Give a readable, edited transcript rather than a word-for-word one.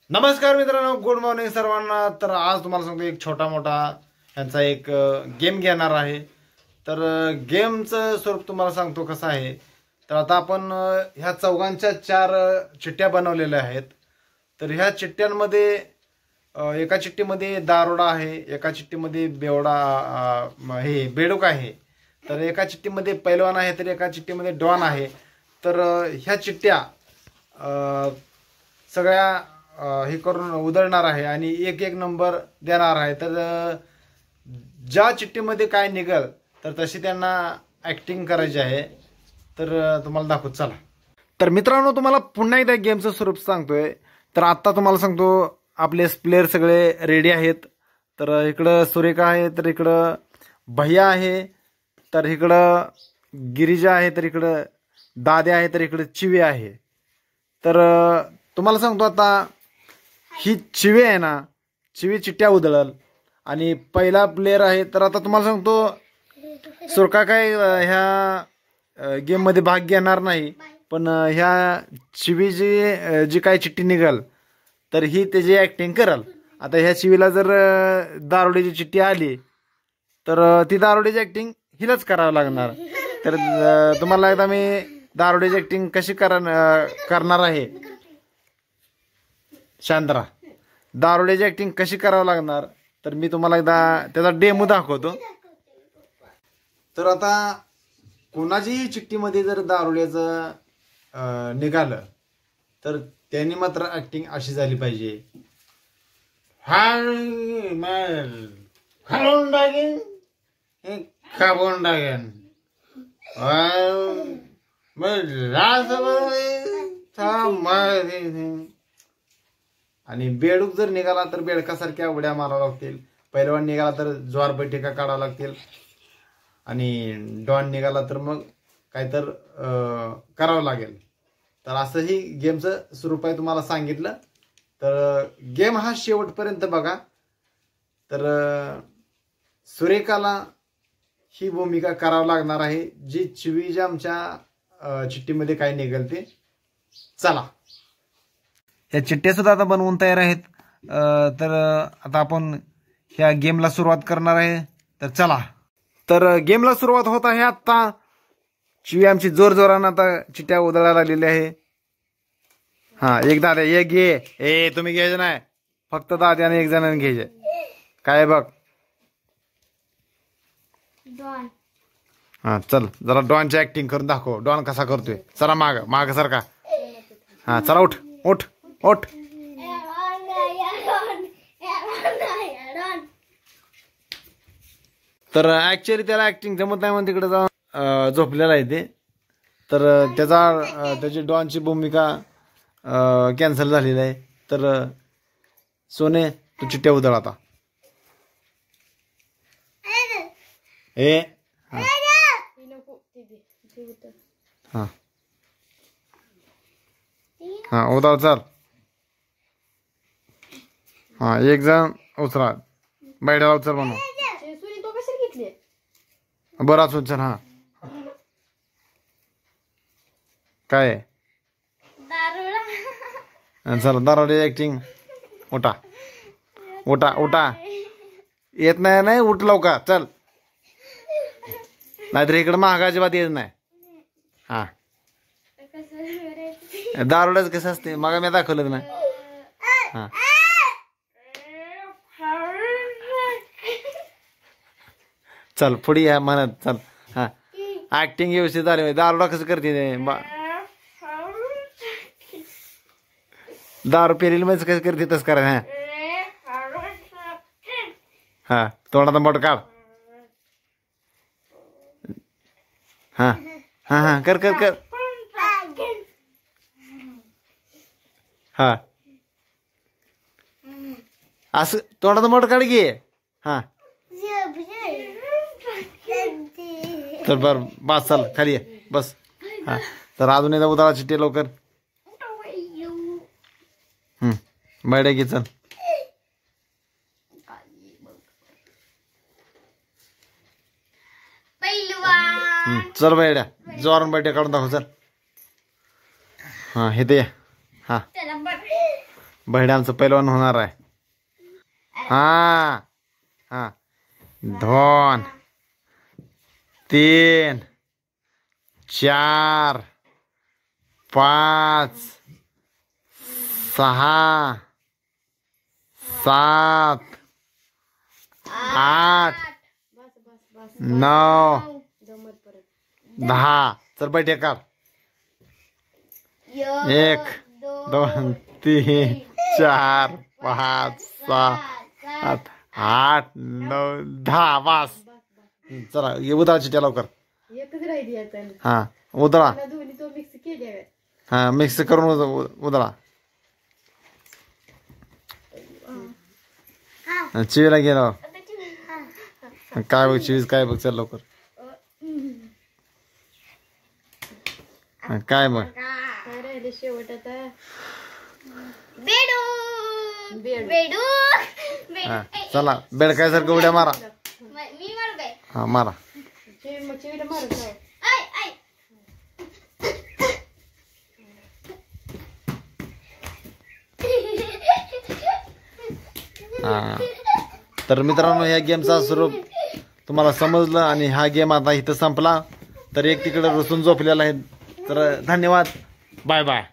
नमस्कार मित्रांनो, good morning सर्वांना. तर आज तुम्हाला सांगतो एक छोटा मोठा यांचा एक गेम घेणार आहे. तर गेमचं स्वरूप तुम्हाला सांगतो कसं आहे. तर आता आपण ह्या चौघांच्या 4 चिठ्ठ्या बनवलेल्या आहेत. तर ह्या चिठ्ठ्यांमध्ये एका चिठ्ठीमध्ये दारोडा आहे, एका चिठ्ठीमध्ये हे बेडूक आहे, तर एका चिठ्ठीमध्ये पैलवान आहे, तर एका चिठ्ठीमध्ये डॉन आहे. तर ह्या चिठ्ठ्या सगळ्या हे करून उधळणार आहे आणि एक एक नंबर देणार आहे. तर ज्या चिठ्ठीमध्ये काय निघल तर तशी त्यांना ऍक्टिंग करायची आहे. तर तुम्हाला दाखवत चला. तर मित्रांनो, तुम्हाला पुन्हा एकदा गेमचं स्वरूप सांगतोय. तर आत्ता तुम्हाला सांगतो आपले प्लेयर सगळे रेडी आहेत. तर इकडं सुरेखा आहे, तर इकडं भैया आहे, तर इकडं गिरिजा आहे, तर इकडं दाद्या आहे, तर इकडं चिवे आहे. तर तुम्हाला सांगतो आता ही चिवे आहे ना, चिवी चिट्ट्या उधळल आणि पहिला प्लेयर आहे. तर आता तुम्हाला सांगतो सुरका काय ह्या गेममध्ये भाग घेणार नाही, पण ह्या चिवीची जी काय चिठ्ठी निघल तर ही त्याची ऍक्टिंग करल. आता ह्या चिवीला जर दारोड्याची चिठ्ठी आली तर ती दारोड्याची ऍक्टिंग हिलाच करावं लागणार. तर तुम्हाला एकदा मी दारोड्याची ऍक्टिंग कशी करणार आहे, शांतरा, दारोड्याची ऍक्टिंग कशी करावं लागणार तर मी तुम्हाला एकदा त्याचा डेमो दाखवतो. तर आता कोणाच्याही चिठ्ठीमध्ये जर दारोड्याचं निघालं तर त्यांनी मात्र ऍक्टिंग अशी झाली पाहिजे. खाऊन टाकेन, खाऊन टाकेन, आणि बेडूक जर निघाला तर बेडकासारख्या उड्या माराव्या लागतील. पैलवान निघाला तर ज्वार बैठका काढावं लागतील. आणि डॉन निघाला तर मग काय तर करावं लागेल. तर असंही गेमचं स्वरूप आहे, तुम्हाला सांगितलं. तर गेम हा शेवटपर्यंत बघा. तर सुरेखाला ही भूमिका करावं लागणार आहे, जी चिवीच्या आमच्या चिठ्ठीमध्ये काय निघेल ते. चला, ह्या चिठ्ठ्या सुद्धा आता बनवून तयार आहेत. तर आता आपण ह्या गेमला सुरुवात करणार आहे. तर चला, तर गेमला सुरुवात होत आहे आता. चिवी आमची जोर जोरानं आता चिठ्ठ्या उधळायला लागलेली आहे. हा, एक दाद्या एक घे. ए तुम्ही घ्यायचं नाही, फक्त दाद्याने एक जणांनी घ्यायचे. काय बघ, हा चल जरा डॉनची ऍक्टिंग करून दाखव. डॉन कसा करतोय, चला माग माग सारखा. हा चला, उठ उठ उठ. तर ऍक्च्युअली त्याला ऍक्टिंग जमत नाही म्हणून तिकडे जाऊन झोपलेला आहे ते. तर त्याची डॉनची भूमिका कॅन्सल झालेली आहे. तर सोने, तू चिट्ट्या उधळ आता. ए हा हा उधळ, चल. हा, एक जण उचला, बैड्याला उचल म्हणून. बरं असू, चल. हा काय चला, दारोडे ऍक्टिंग. उठा उठा उठा, येत नाही नाही, उठ लवकर चल, नाहीतर इकडं महाग अजिबात येत नाही. हा, दारोड्याच कसं असते मग मी दाखवलं नाही. हा चल पुढे या म्हणत, चल. हा, ऍक्टिंग व्यवस्थित झाली. दारोडा कसं करते दारू पेरेल म्हणजे कसं करते तसं करा. हा हा, तोंडाचा मोठ काढ. हा हा हा, कर कर कर. हा, असं तोंडाचा मोठ काढ घे. हा तर बर बस, चल खाली ये बस. हा, तर अजून एकदा उदाळा चिट्टी लवकर. बैड्या घे, चल. चल बैड्या, जोरान बैठ्या काढून दाखव, चल. हा हे ते. हा बहिणी आमचं पहिलवान होणार आहे. हा हा 2 3 4 5 6 7 8 9 10. चल बैठे कर. 1 2 3 4 5 6 7 8 9 10. बस चला ये उदळा चिट्या लवकर. हा उदळा. हा मिक्स करून उदळा. चिवीला गेलो काय बघ चिवीज काय बघ. चल लवकर. काय मग शेवट आता चला बेडकायसारखं उड्या मारा. हा मारा. हा तर मित्रांनो ह्या गेमचा स्वरूप तुम्हाला समजलं आणि हा गेम आता इथं संपला. तर एक तिकडे रुसून झोपलेला आहे. तर धन्यवाद. Bye bye.